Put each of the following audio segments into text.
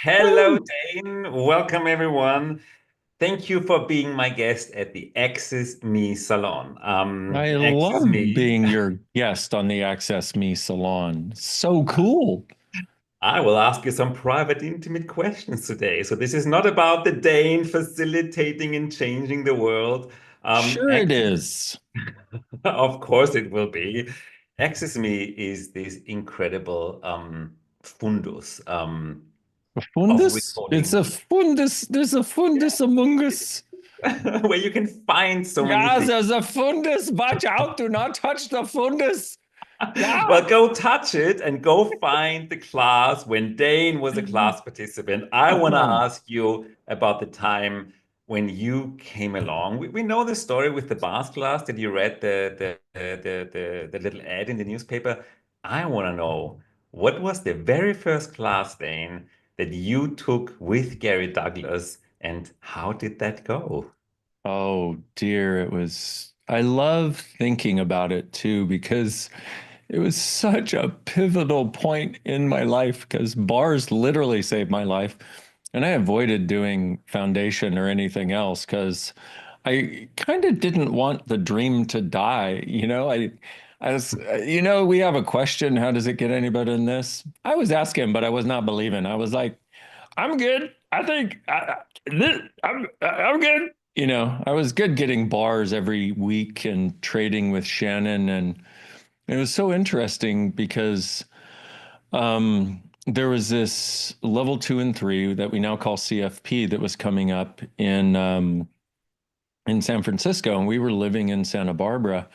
Hello, Woo! Dane. Welcome, everyone. Thank you for being my guest at the Access Me Salon. I Access love Me, being your guest on the Access Me Salon. So cool. I will ask you some private, intimate questions today. So this is not about the Dane facilitating and changing the world. Sure it Access, is. of course, it will be. Access Me is this incredible fundus A of fundus? It's recording a fundus. There's a fundus among us. where you can find so many Yeah, things. there's a fundus. Watch out. Do not touch the fundus. Yeah. Well, go touch it and go find the class when Dane was a class participant. I want to ask you about the time when you came along. We know the story with the Bars class that you read the little ad in the newspaper. I want to know what was the very first class, Dane, that you took with Gary Douglas, and how did that go? Oh dear, it was. I love thinking about it too because it was such a pivotal point in my life because bars literally saved my life. And I avoided doing foundation or anything else because I kind of didn't want the dream to die. We have a question, how does it get any better than this? I was asking, but I was not believing. I was like, I'm good. I think I'm good. I was good getting bars every week and trading with Shannon, and it was so interesting because there was this level 2 and 3 that we now call CFP that was coming up in San Francisco, and we were living in Santa Barbara.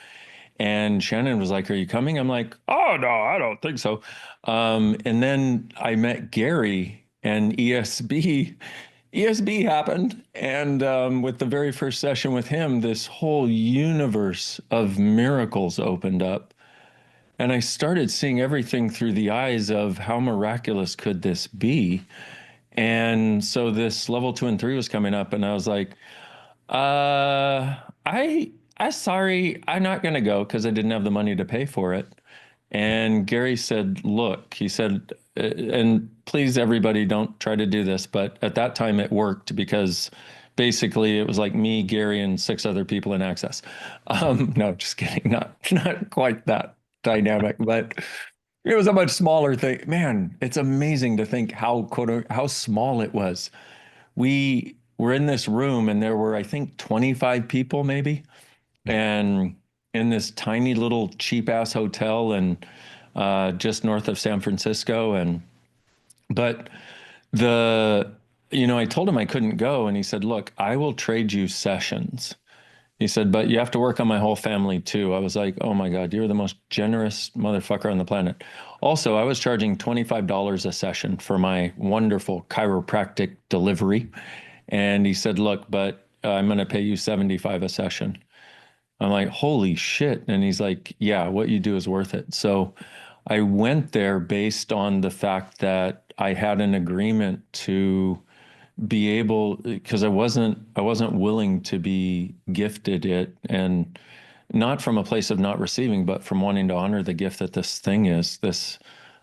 And Shannon was like, "Are you coming?" I'm like, "Oh no, I don't think so." And then I met Gary and ESB. ESB happened, and with the very first session with him, this whole universe of miracles opened up. And I started seeing everything through the eyes of how miraculous could this be? And so this level 2 and 3 was coming up, and I was like, uh, I sorry, I'm not gonna go because I didn't have the money to pay for it. And Gary said, look, he said, and please, everybody, don't try to do this. But at that time, it worked because basically it was like me, Gary, and 6 other people in Access. No, just kidding. Not quite that dynamic, but it was a much smaller thing. Man, it's amazing to think how small it was. We were in this room and there were, I think, 25 people maybe, and in this tiny little cheap ass hotel and just north of San Francisco. But the, I told him I couldn't go, and he said, "Look, I will trade you sessions." He said, "But you have to work on my whole family too." I was like, "Oh my God, you're the most generous motherfucker on the planet." Also, I was charging $25 a session for my wonderful chiropractic delivery. And he said, "Look, but I'm going to pay you 75 a session." I'm like, "Holy shit." And he's like, "Yeah, what you do is worth it." So I went there based on the fact that I had an agreement to be able, because I wasn't willing to be gifted it, and not from a place of not receiving, but from wanting to honor the gift that this thing is, this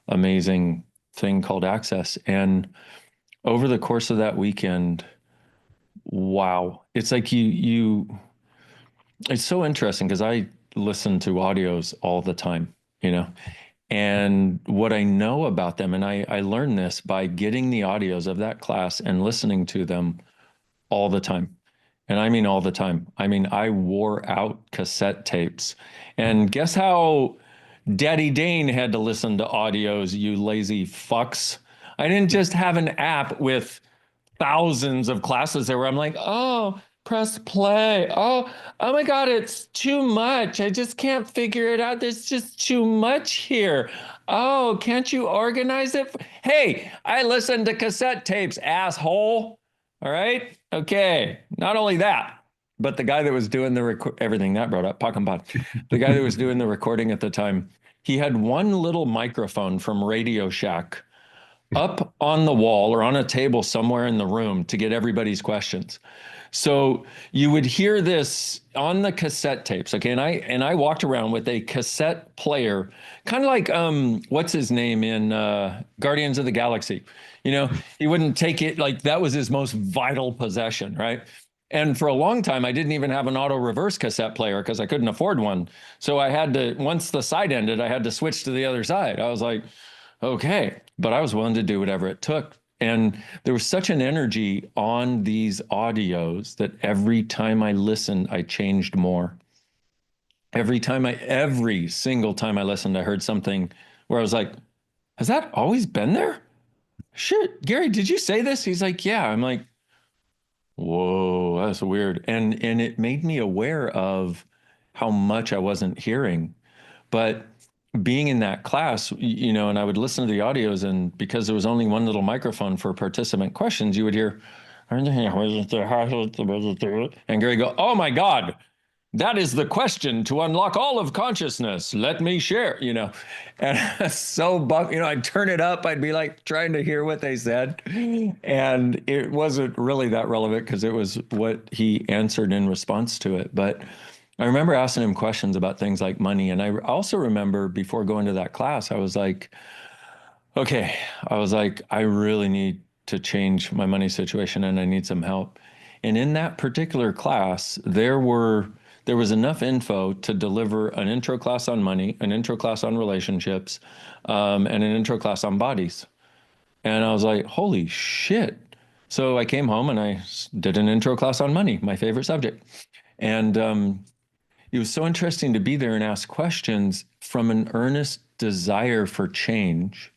amazing thing called access. And over the course of that weekend, wow, it's like it's so interesting because I listen to audios all the time, you know, and what I know about them, and I learned this by getting the audios of that class and listening to them all the time. And I mean all the time. I mean, I wore out cassette tapes. And guess how Daddy Dane had to listen to audios, you lazy fucks. I didn't just have an app with thousands of classes there where I'm like, oh, press play. Oh my God, it's too much. I just can't figure it out. There's just too much here. Oh, can't you organize it? Hey, I listen to cassette tapes, asshole. All right. Okay. Not only that, but the guy that was doing the everything that brought up, Pac Pod, the guy that was doing the recording at the time, he had one little microphone from Radio Shack up on the wall or on a table somewhere in the room to get everybody's questions. So you would hear this on the cassette tapes, okay? And I walked around with a cassette player, kind of like what's his name in Guardians of the Galaxy. You know, he wouldn't take it like that was his most vital possession, right? And for a long time, I didn't even have an auto reverse cassette player because I couldn't afford one. So I had to, once the side ended, I had to switch to the other side. I was like, okay, but I was willing to do whatever it took. And there was such an energy on these audios that every time I listened, I changed more. Every single time I listened, I heard something where I was like, has that always been there? Shit, Gary, did you say this? He's like, yeah. I'm like, whoa, that's weird. And it made me aware of how much I wasn't hearing. But being in that class, you know, and I would listen to the audios, and because there was only one little microphone for participant questions, you would hear, and Gary go, oh my God, that is the question to unlock all of consciousness. Let me share, you know. And so, you know, I'd turn it up. I'd be like trying to hear what they said. And it wasn't really that relevant because it was what he answered in response to it. But I remember asking him questions about things like money. And I also remember before going to that class, I was like, okay, I really need to change my money situation and I need some help. And in that particular class, there was enough info to deliver an intro class on money, an intro class on relationships, and an intro class on bodies. And I was like, holy shit. So I came home and I did an intro class on money, my favorite subject. And it was so interesting to be there and ask questions from an earnest desire for change,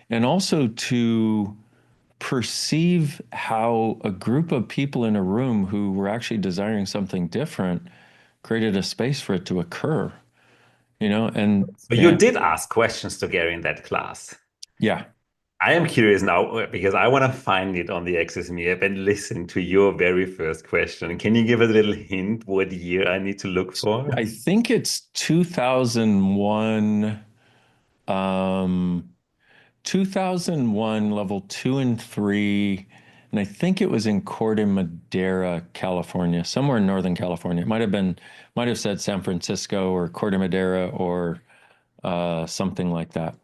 and also to perceive how a group of people in a room who were actually desiring something different created a space for it to occur, you know? And So you did ask questions to Gary in that class. yeah, I am curious now because I want to find it on the Access Me app and listen to your very first question. Can you give a little hint what year I need to look for? I think it's 2001, 2001 level 2 and 3. And I think it was in Corte Madera, California, somewhere in Northern California. It might have said San Francisco or Corte Madera or something like that.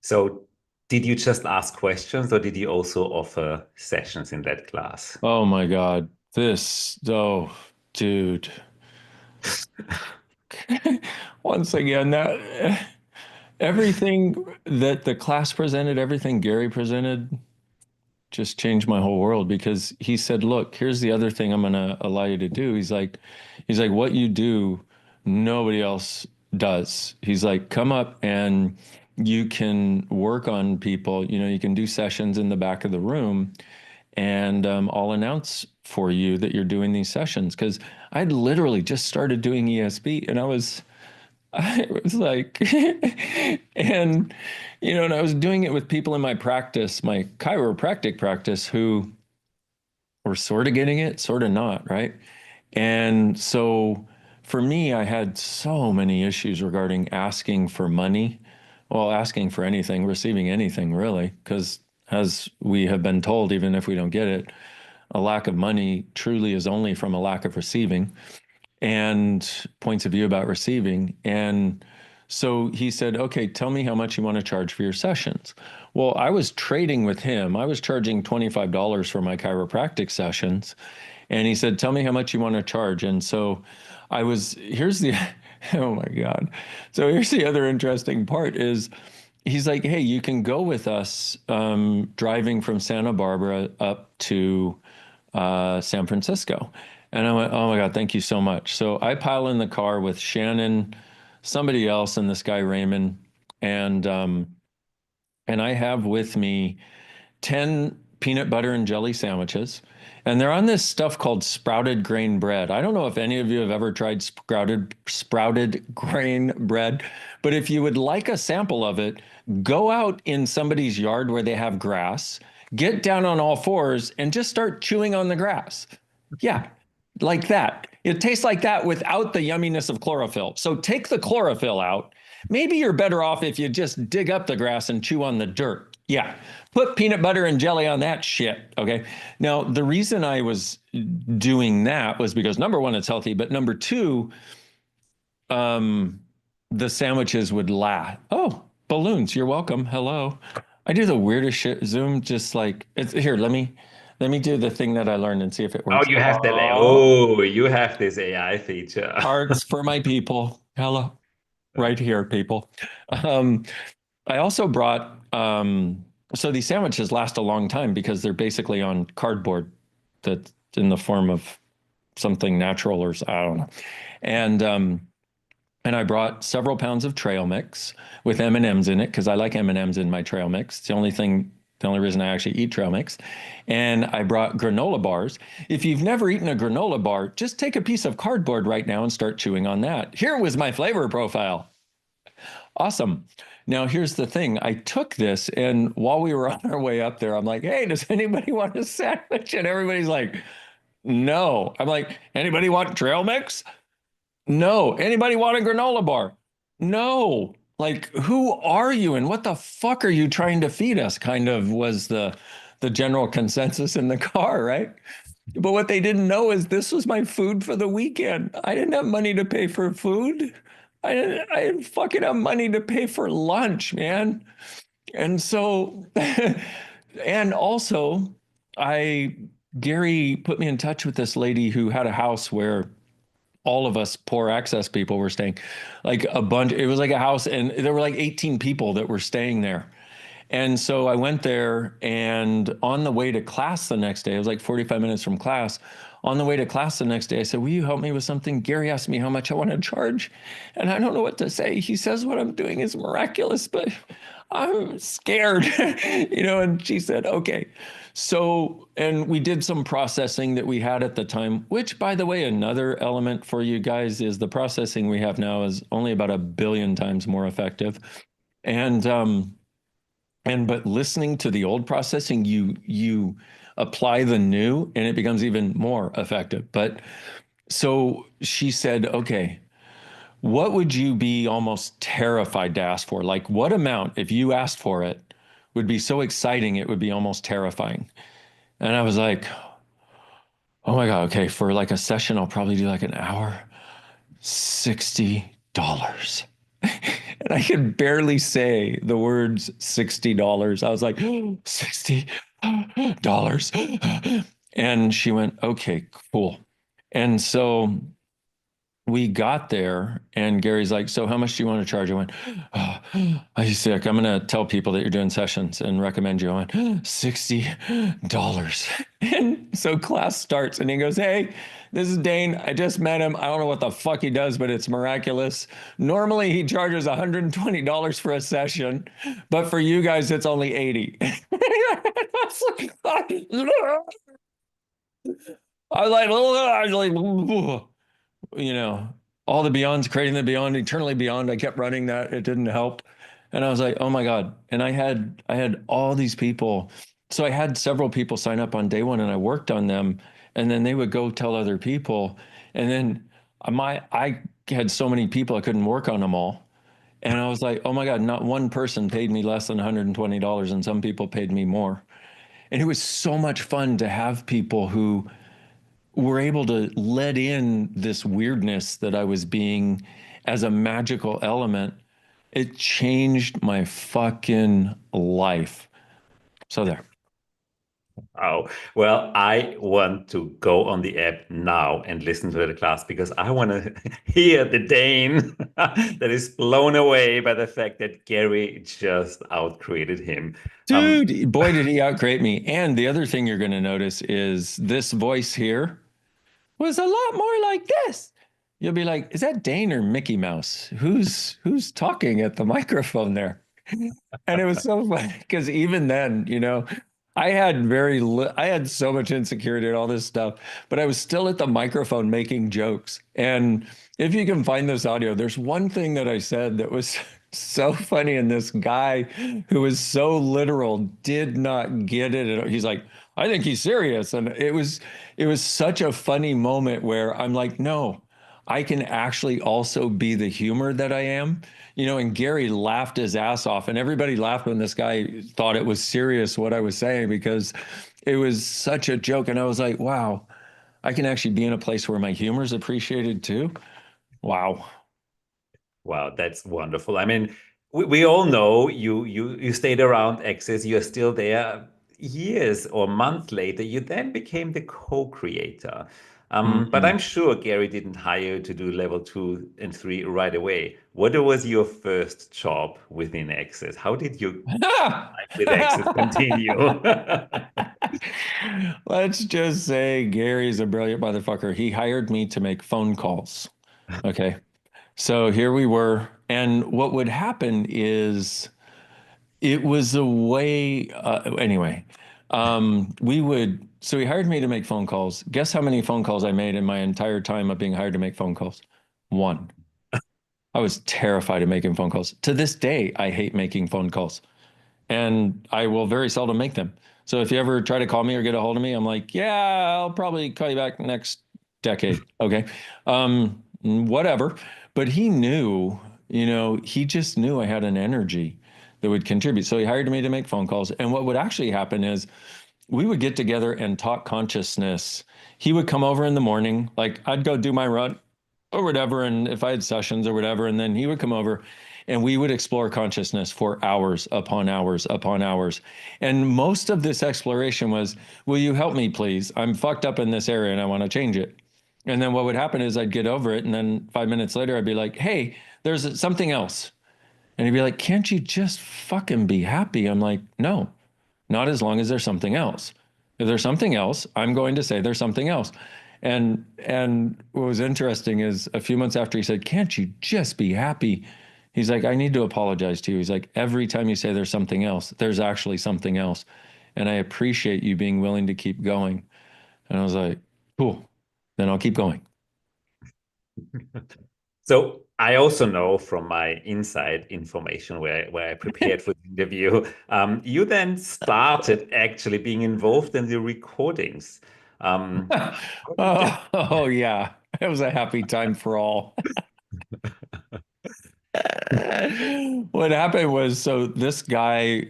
So did you just ask questions or did you also offer sessions in that class? Oh my God. Oh, dude. Once again, that everything that the class presented, everything Gary presented, just changed my whole world because he said, look, here's the other thing I'm going to allow you to do. He's like, what you do, nobody else does. He's like, come up and you can work on people. You know, you can do sessions in the back of the room and I'll announce for you that you're doing these sessions. Cause I'd literally just started doing ESP and I was like, and, you know, and I was doing it with people in my practice, my chiropractic practice, who were sort of getting it, sort of not, right? And so for me, I had so many issues regarding asking for money, well, asking for anything, receiving anything, really, because as we have been told, even if we don't get it, a lack of money truly is only from a lack of receiving and points of view about receiving. And so he said, okay, tell me how much you want to charge for your sessions. Well, I was trading with him. I was charging $25 for my chiropractic sessions. And he said, tell me how much you want to charge. And so here's the, oh my God. So here's the other interesting part is he's like, hey, you can go with us driving from Santa Barbara up to San Francisco. And I went, oh my God, thank you so much. So I pile in the car with Shannon, somebody else, and this guy Raymond, and I have with me 10 peanut butter and jelly sandwiches. And they're on this stuff called sprouted grain bread. I don't know if any of you have ever tried sprouted grain bread, but if you would like a sample of it, go out in somebody's yard where they have grass, get down on all fours and just start chewing on the grass. Yeah, like that. It tastes like that without the yumminess of chlorophyll. So take the chlorophyll out. Maybe you're better off if you just dig up the grass and chew on the dirt. Yeah. Put peanut butter and jelly on that shit. Okay. Now, the reason I was doing that was because number one, it's healthy, but number two, um, the sandwiches would last. Oh, balloons. You're welcome. Hello. I do the weirdest shit. Zoom just like it's here. Let me do the thing that I learned and see if it Oh, works. you have that. Oh, Oh, you have this AI feature. hearts for my people. Hello. Right here, people. Um, I also brought so these sandwiches last a long time because they're basically on cardboard that's in the form of something natural or I don't know. And I brought several pounds of trail mix with M&Ms in it because I like M&Ms in my trail mix. It's the only reason I actually eat trail mix. And I brought granola bars. If you've never eaten a granola bar, just take a piece of cardboard right now and start chewing on that. Here was my flavor profile. Awesome. Now, here's the thing. I took this, and while we were on our way up there, I'm like, hey, does anybody want a sandwich? And everybody's like, no. I'm like, anybody want trail mix? No. Anybody want a granola bar? No. Like, who are you and what the fuck are you trying to feed us? Kind of was the general consensus in the car, right? But what they didn't know is this was my food for the weekend. I didn't have money to pay for food. I didn't fucking have money to pay for lunch, man. And so, and also, I, Gary put me in touch with this lady who had a house where all of us poor access people were staying, like a bunch. It was like a house, and there were like 18 people that were staying there. And so I went there, and on the way to class the next day, it was like 45 minutes from class. On the way to class the next day, I said, will you help me with something? Gary asked me how much I want to charge, and I don't know what to say. He says what I'm doing is miraculous, but I'm scared, and she said, okay. So, and we did some processing that we had at the time, which, by the way, another element for you guys is the processing we have now is only about 1 billion times more effective. And but listening to the old processing, you apply the new and it becomes even more effective. But so she said, okay, what would you be almost terrified to ask for? Like what amount, if you asked for it, would be so exciting it would be almost terrifying? And I was like, oh my God, okay, for like a session, I'll probably do like an hour, $60. And I could barely say the words $60. I was like, $60. And she went, okay, cool. And so we got there, and Gary's like, so how much do you want to charge? I went, oh, I said, I'm going to tell people that you're doing sessions and recommend you. I went, $60. And so class starts, and he goes, hey, this is Dain. I just met him. I don't know what the fuck he does, but it's miraculous. Normally he charges $120 for a session, but for you guys, it's only 80. I was like, all the beyonds, creating the beyond, eternally beyond. I kept running that. It didn't help. And I was like, oh my God. And I had all these people. So I had several people sign up on day one and I worked on them. And then they would go tell other people. And then I had so many people, I couldn't work on them all. And I was like, oh my God, not one person paid me less than $120. And some people paid me more. And it was so much fun to have people who were able to let in this weirdness that I was being as a magical element. It changed my fucking life. So there. Oh, well, I want to go on the app now and listen to the class because I want to hear the Dane that is blown away by the fact that Gary just outcreated him. Dude, boy, did he outcreate me. And the other thing you're going to notice is this voice here was a lot more like this. You'll be like, is that Dain or Mickey Mouse? Who's talking at the microphone there? And it was so funny because even then, I had so much insecurity and all this stuff, but I was still at the microphone making jokes. And if you can find this audio, there's one thing that I said that was so funny, and this guy who was so literal did not get it. He's like, I think he's serious. And it was such a funny moment where I'm like, no, I can actually also be the humor that I am. And Gary laughed his ass off, and everybody laughed when this guy thought it was serious what I was saying because it was such a joke. And I was like, wow, I can actually be in a place where my humor is appreciated too. Wow. Wow, that's wonderful. I mean, we all know you stayed around Access. You're still there years or months later. You then became the co-creator. But Mm. I'm sure Gary didn't hire you to do level 2 and 3 right away. What was your first job within Access? How did your time with Access continue? Let's just say Gary's a brilliant motherfucker. He hired me to make phone calls. Okay. So here we were. And what would happen is it was a way, anyway, so he hired me to make phone calls. Guess how many phone calls I made in my entire time of being hired to make phone calls? One. I was terrified of making phone calls. To this day, I hate making phone calls, and I will very seldom make them. So if you ever try to call me or get a hold of me, I'm like, yeah, I'll probably call you back next decade. Okay. Whatever. But he knew, he just knew I had an energy that would contribute. So he hired me to make phone calls. And what would actually happen is we would get together and talk consciousness. He would come over in the morning, like I'd go do my run or whatever. And if I had sessions or whatever, and then he would come over and we would explore consciousness for hours upon hours upon hours. And most of this exploration was, will you help me, please? I'm fucked up in this area and I want to change it. And then what would happen is I'd get over it. And then 5 minutes later, I'd be like, hey, there's something else. And he'd be like, can't you just fucking be happy? I'm like, no, not as long as there's something else. If there's something else, I'm going to say there's something else. And what was interesting is a few months after he said, can't you just be happy? He's like, I need to apologize to you. He's like, every time you say there's something else, there's actually something else. And I appreciate you being willing to keep going. And I was like, cool, then I'll keep going. So I also know from my inside information where I prepared for the interview, you then started actually being involved in the recordings. How did that? Oh, yeah. It was a happy time for all. What happened was, so this guy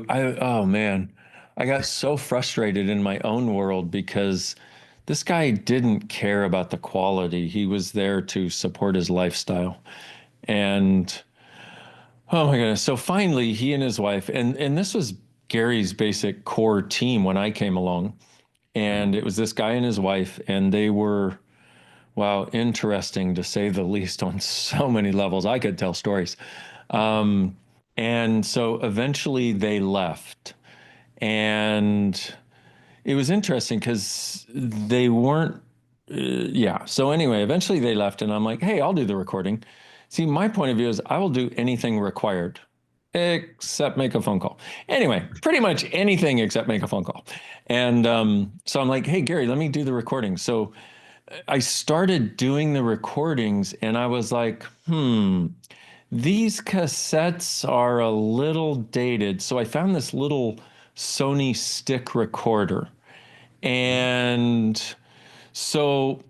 oh man, I got so frustrated in my own world because this guy didn't care about the quality. He was there to support his lifestyle. And oh my goodness. So finally, he and his wife, and this was Gary's basic core team when I came along. And it was this guy and his wife, and they were, wow, interesting to say the least on so many levels. I could tell stories. Um, and so eventually they left. And it was interesting because they weren't, yeah. So anyway, eventually they left, and I'm like, hey, I'll do the recording. See, my point of view is I will do anything required except make a phone call. Anyway, pretty much anything except make a phone call. And so I'm like, hey, Gary, let me do the recording. So I started doing the recordings, and I was like, these cassettes are a little dated. So I found this little Sony stick recorder. And so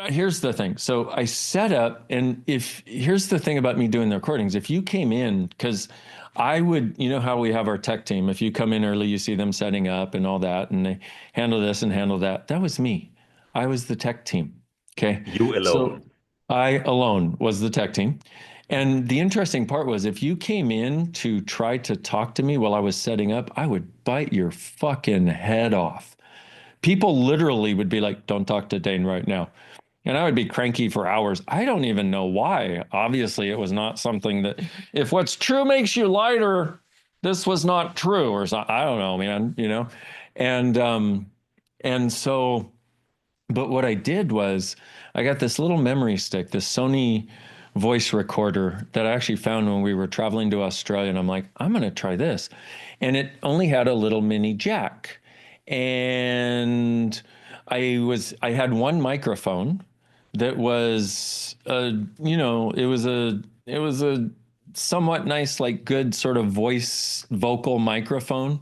here's the thing. So I set up, and if here's the thing about me doing the recordings, if you came in, because I would, you know how we have our tech team. If you come in early, you see them setting up and all that, and they handle this and handle that. That was me. I was the tech team. Okay. You So alone. I alone was the tech team. And the interesting part was if you came in to try to talk to me while I was setting up, I would bite your fucking head off. People literally would be like, don't talk to Dain right now. And I would be cranky for hours. I don't even know why. Obviously, it was not something that, if what's true makes you lighter, this was not true, or something. I don't know, man. And and so, but what I did was, I got this little memory stick, this Sony voice recorder that I actually found when we were traveling to Australia, and I'm like, I'm gonna try this, and it only had a little mini jack, and I had one microphone that was it was a somewhat nice, like good sort of vocal microphone.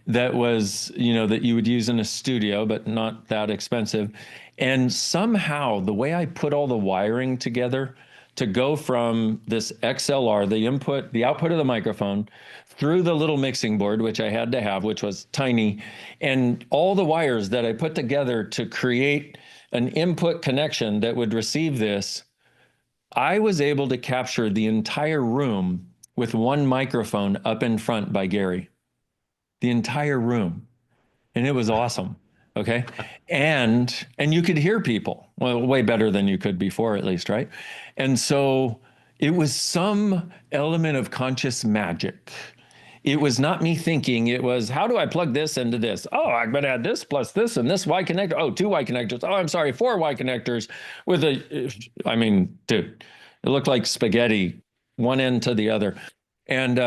that was, you know, that you would use in a studio, but not that expensive. And somehow the way I put all the wiring together to go from this XLR, the input, the output of the microphone, through the little mixing board, which I had to have, which was tiny, and all the wires that I put together to create an input connection that would receive this, I was able to capture the entire room with one microphone up in front by Gary. The entire room. And it was awesome. Okay. And you could hear people, well, way better than you could before, at least, right? And so it was some element of conscious magic. It was not me thinking, it was, how do I plug this into this? Oh, I'm going to add this plus this and this Y connector. Oh, two Y connectors. Oh, I'm sorry, four Y connectors with I mean, dude, it looked like spaghetti, one end to the other. And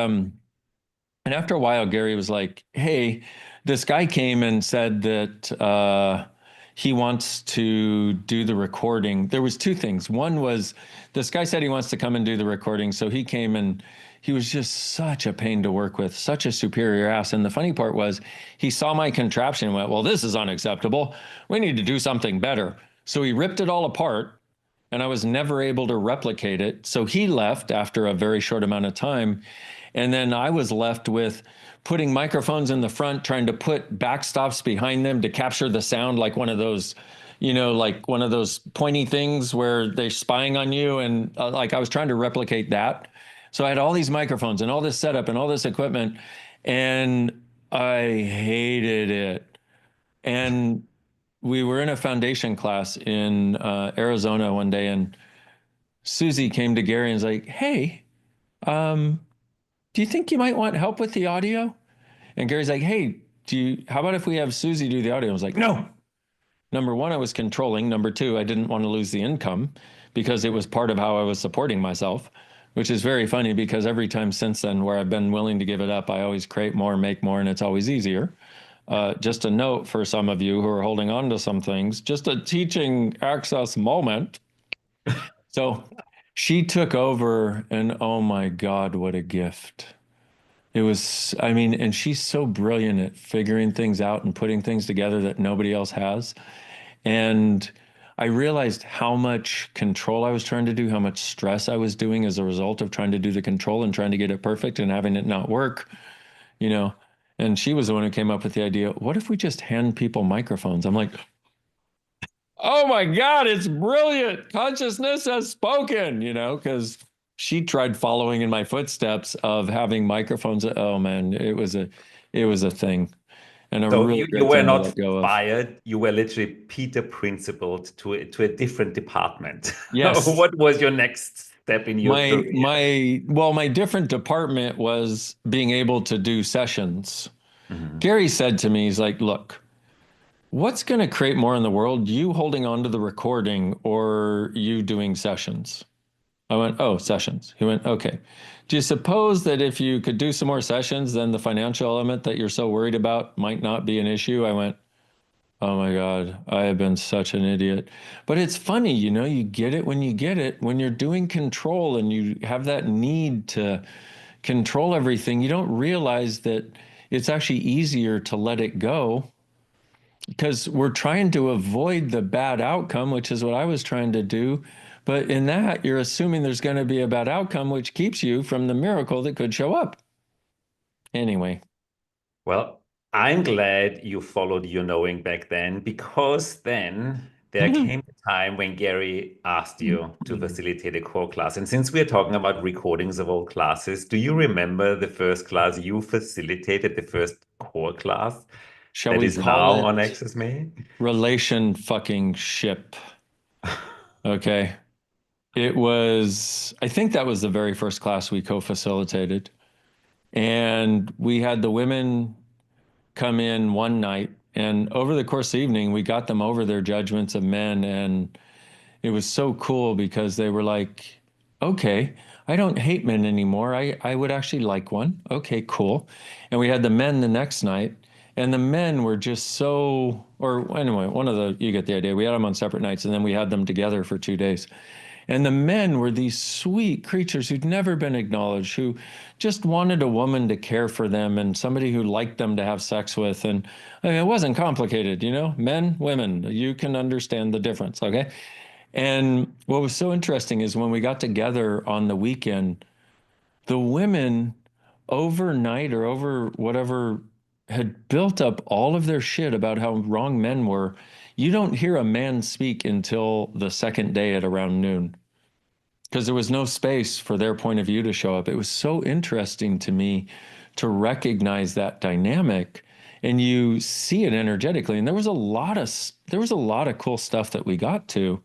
after a while, Gary was like, hey, this guy came and said that he wants to do the recording. There was two things. One was this guy said he wants to come and do the recording. So he came, and he was just such a pain to work with, such a superior ass. And the funny part was he saw my contraption and went, well, this is unacceptable. We need to do something better. So he ripped it all apart, and I was never able to replicate it. So he left after a very short amount of time. And then I was left with putting microphones in the front, trying to put backstops behind them to capture the sound, like one of those, you know, like one of those pointy things where they're spying on you. And like I was trying to replicate that. So I had all these microphones and all this setup and all this equipment, and I hated it. And we were in a foundation class in Arizona one day, and Susie came to Gary and was like, hey, do you think you might want help with the audio? And Gary's like, hey, how about if we have Susie do the audio? I was like, no. Number one, I was controlling. Number two, I didn't want to lose the income because it was part of how I was supporting myself, which is very funny because every time since then where I've been willing to give it up, I always create more, make more, and it's always easier. Just a note for some of you who are holding on to some things, just a teaching access moment. So she took over, and oh my God, what a gift. It was, I mean, and she's so brilliant at figuring things out and putting things together that nobody else has. And I realized how much control I was trying to do, how much stress I was doing as a result of trying to do the control and trying to get it perfect and having it not work, you know. And she was the one who came up with the idea, what if we just hand people microphones? I'm like, oh my God, it's brilliant. Consciousness has spoken, you know, because she tried following in my footsteps of having microphones. Oh man, it was a thing, and a So really you great were thing to not let go of. fired. You were literally Peter principled to a different department. Yes, What was your next step in your my career? my well, my different department was being able to do sessions. Mhm. Gary said to me, he's like, look, what's going to create more in the world, you holding on to the recording or you doing sessions? I went, oh, sessions. He went, okay. Do you suppose that if you could do some more sessions, then the financial element that you're so worried about might not be an issue? I went, oh my God, I have been such an idiot. But it's funny, you know, you get it when you get it. When you're doing control and you have that need to control everything, you don't realize that it's actually easier to let it go because we're trying to avoid the bad outcome, which is what I was trying to do. But in that, you're assuming there's going to be a bad outcome, which keeps you from the miracle that could show up. Anyway. Well, I'm glad you followed your knowing back then, because then there came a time when Gary asked you to facilitate a core class. And since we're talking about recordings of old classes, do you remember the first class you facilitated, the first core class Shall that we is call now on it Access Me? relation fucking ship? Okay. It was, I think that was the very first class we co-facilitated. And we had the women come in one night, and over the course of the evening, we got them over their judgments of men. And it was so cool because they were like, okay, I don't hate men anymore. I would actually like one. Okay, cool. And we had the men the next night, and the men were just so, or anyway, you get the idea. We had them on separate nights, and then we had them together for 2 days. And the men were these sweet creatures who'd never been acknowledged, who just wanted a woman to care for them and somebody who liked them to have sex with. And I mean, it wasn't complicated, you know, men, women, you can understand the difference. Okay. And what was so interesting is when we got together on the weekend, the women overnight or over whatever had built up all of their shit about how wrong men were. You don't hear a man speak until the second day at around noon because there was no space for their point of view to show up. It was so interesting to me to recognize that dynamic, and you see it energetically. And there was a lot of cool stuff that we got to.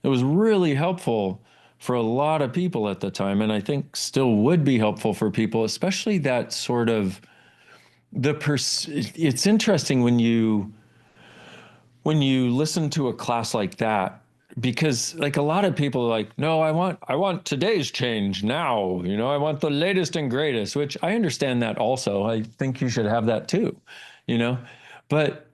It was really helpful for a lot of people at the time, and I think still would be helpful for people, especially that sort of it's interesting when you listen to a class like that, because like a lot of people are like, no, I want today's change now, you know, I want the latest and greatest, which I understand that also. I think you should have that too, you know. But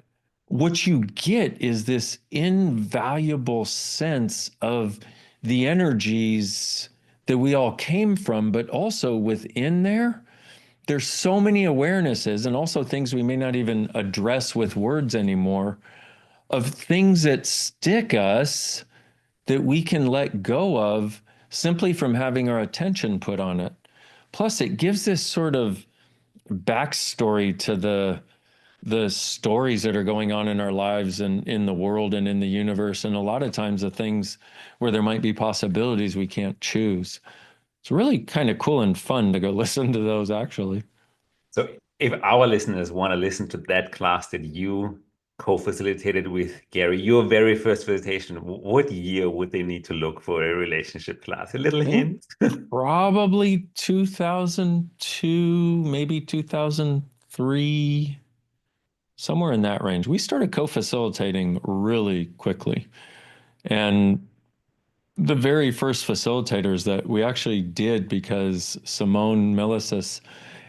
what you get is this invaluable sense of the energies that we all came from, but also within there's so many awarenesses and also things we may not even address with words anymore, of things that stick us that we can let go of simply from having our attention put on it. Plus, it gives this sort of backstory to the stories that are going on in our lives and in the world and in the universe, and a lot of times the things where there might be possibilities we can't choose. It's really kind of cool and fun to go listen to those, actually. So if our listeners want to listen to that class that you co-facilitated with Gary, your very first facilitation, what year would they need to look for a relationship class? A little Yeah. hint? Probably 2002, maybe 2003, somewhere in that range. We started co-facilitating really quickly. And the very first facilitators that we actually did, because Simone Milasas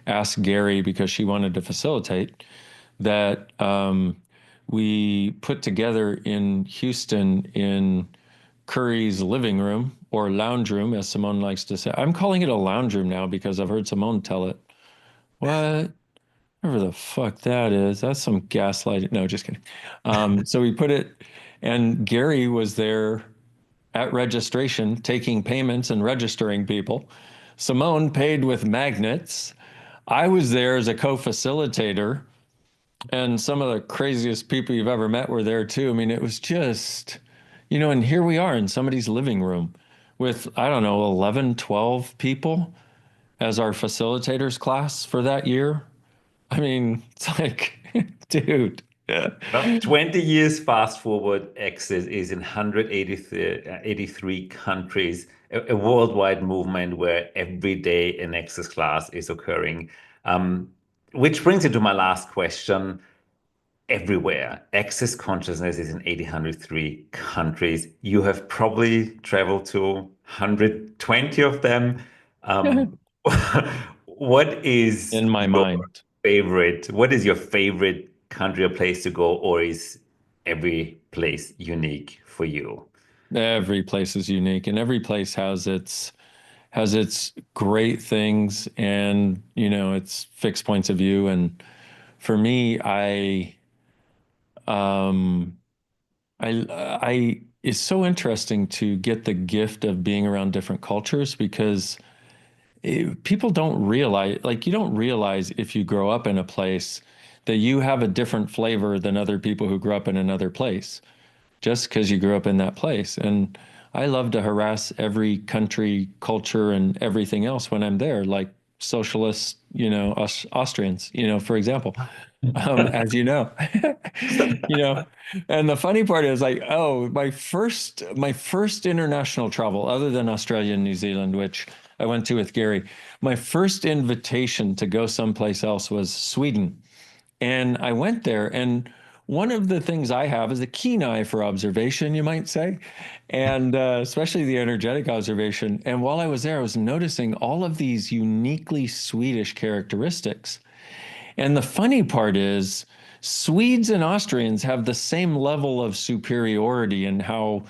asked Gary because she wanted to facilitate, that we put together in Houston in Curry's living room, or lounge room, as Simone likes to say. I'm calling it a lounge room now because I've heard Simone tell it. What? Whatever the fuck that is. That's some gaslighting. No, just kidding. So we put it, and Gary was there at registration, taking payments and registering people. Simone paid with magnets. I was there as a co-facilitator, and some of the craziest people you've ever met were there too. I mean, it was just, you know, and here we are in somebody's living room with, I don't know, 11, 12 people as our facilitators class for that year. I mean, it's like, dude. Well, 20 years fast forward, Access is in 183 countries, a worldwide movement where every day an Access class is occurring. Um, which brings me to my last question. Everywhere, Access consciousness is in 803 countries. You have probably traveled to 120 of them. Um, what is In my your mind. what is your favorite country or place to go, or is every place unique for you? Every place is unique, and every place has its great things and, you know, its fixed points of view. And for me, um I it's so interesting to get the gift of being around different cultures, because people don't realize, like, you don't realize if you grow up in a place that you have a different flavor than other people who grew up in another place, just because you grew up in that place. And I love to harass every country, culture, and everything else when I'm there, like socialist, you know, Austrians, you know, for example, as you know, you know. And the funny part is, like, oh, my first international travel, other than Australia and New Zealand, which I went to with Gary, my first invitation to go someplace else was Sweden. And I went there, and one of the things I have is a keen eye for observation, you might say, and especially the energetic observation. And while I was there, I was noticing all of these uniquely Swedish characteristics. And the funny part is, Swedes and Austrians have the same level of superiority in how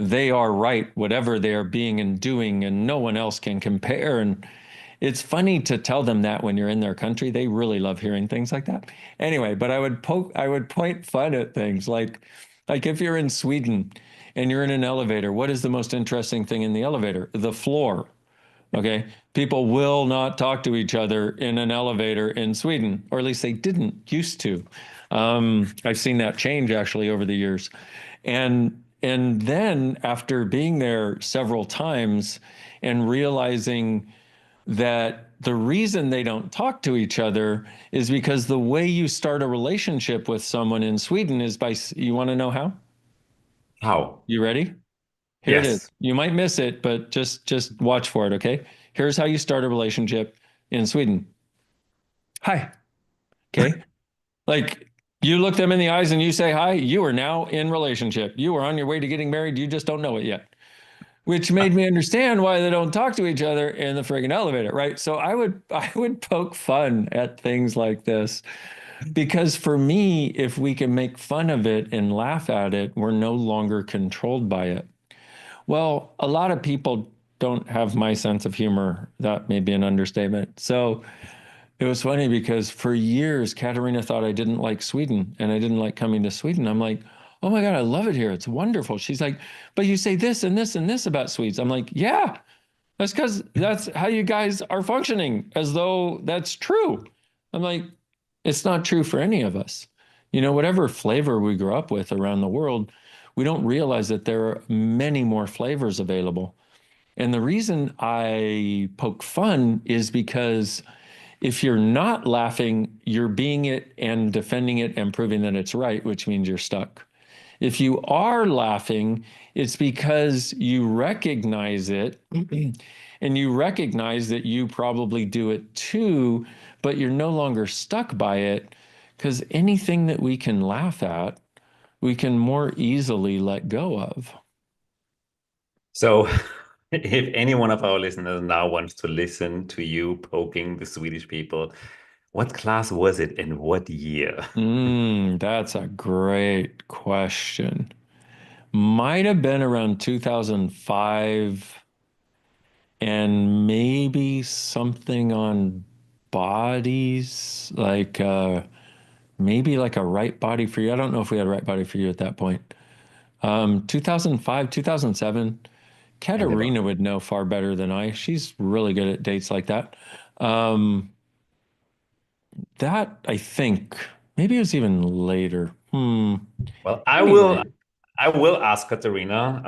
they are right, whatever they are being and doing, and no one else can compare. And it's funny to tell them that when you're in their country. They really love hearing things like that. Anyway, but I would point fun at things like if you're in Sweden and you're in an elevator, what is the most interesting thing in the elevator? The floor. Okay. People will not talk to each other in an elevator in Sweden, or at least they didn't used to. I've seen that change actually over the years. And then after being there several times and realizing that the reason they don't talk to each other is because the way you start a relationship with someone in Sweden is by, you want to know how? How? You ready? Here it is. Yes. You might miss it, but just watch for it, okay? Here's how you start a relationship in Sweden. Hi. Okay? Like you look them in the eyes and you say hi, you are now in relationship. You are on your way to getting married, you just don't know it yet. Which made me understand why they don't talk to each other in the friggin' elevator, right? So I would poke fun at things like this because for me, if we can make fun of it and laugh at it, we're no longer controlled by it. Well, a lot of people don't have my sense of humor. That may be an understatement. So it was funny because for years, Katarina thought I didn't like Sweden and I didn't like coming to Sweden. I'm like, oh my God, I love it here. It's wonderful. She's like, but you say this and this and this about Swedes. I'm like, yeah, that's because that's how you guys are functioning, as though that's true. I'm like, it's not true for any of us. You know, whatever flavor we grew up with around the world, we don't realize that there are many more flavors available. And the reason I poke fun is because if you're not laughing, you're being it and defending it and proving that it's right, which means you're stuck. If you are laughing, it's because you recognize it and you recognize that you probably do it too, but you're no longer stuck by it because anything that we can laugh at, we can more easily let go of. So, if any one of our listeners now wants to listen to you poking the Swedish people, what class was it and what year? That's a great question. Might have been around 2005 and maybe something on bodies, like maybe like a right body for you. I don't know if we had a right body for you at that point. 2005, 2007. And about Katerina would know far better than I. She's really good at dates like that. Um, that I think maybe it was even later. well, Anyway, I will ask Katerina.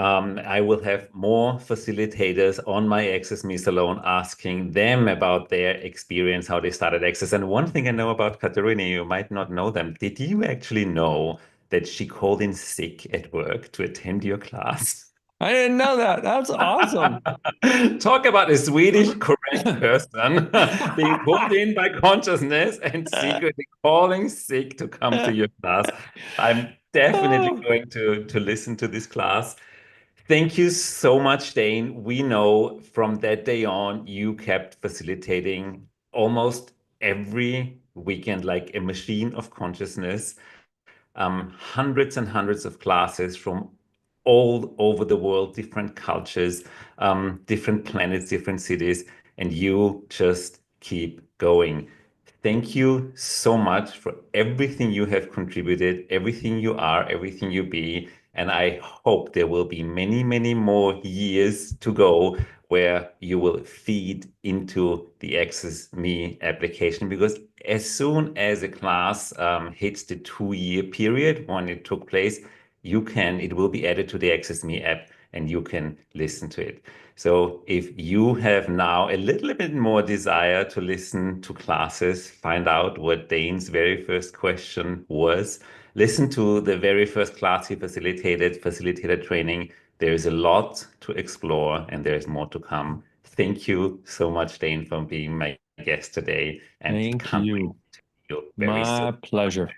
I will have more facilitators on my Access Me Salon asking them about their experience, how they started Access. And one thing I know about Katerina, you might not know them. Did you actually know that she called in sick at work to attend your class? I didn't know that. That's awesome. Talk about a Swedish correct person being pulled in by consciousness and secretly calling sick to come to your class. I'm definitely Oh, going to listen to this class. Thank you so much, Dane. We know from that day on, you kept facilitating almost every weekend like a machine of consciousness, hundreds and hundreds of classes from all over the world, different cultures, different planets, different cities, and you just keep going. Thank you so much for everything you have contributed, everything you are, everything you be. And I hope there will be many, many more years to go where you will feed into the Access Me application because as soon as a class hits the 2 year period when it took place, it will be added to the Access Me app and you can listen to it. So if you have now a little bit more desire to listen to classes, find out what Dane's very first question was, listen to the very first class he facilitated, facilitator training. There is a lot to explore and there is more to come. Thank you so much, Dane, for being my guest today and thank can't wait you. to see you very soon. My pleasure.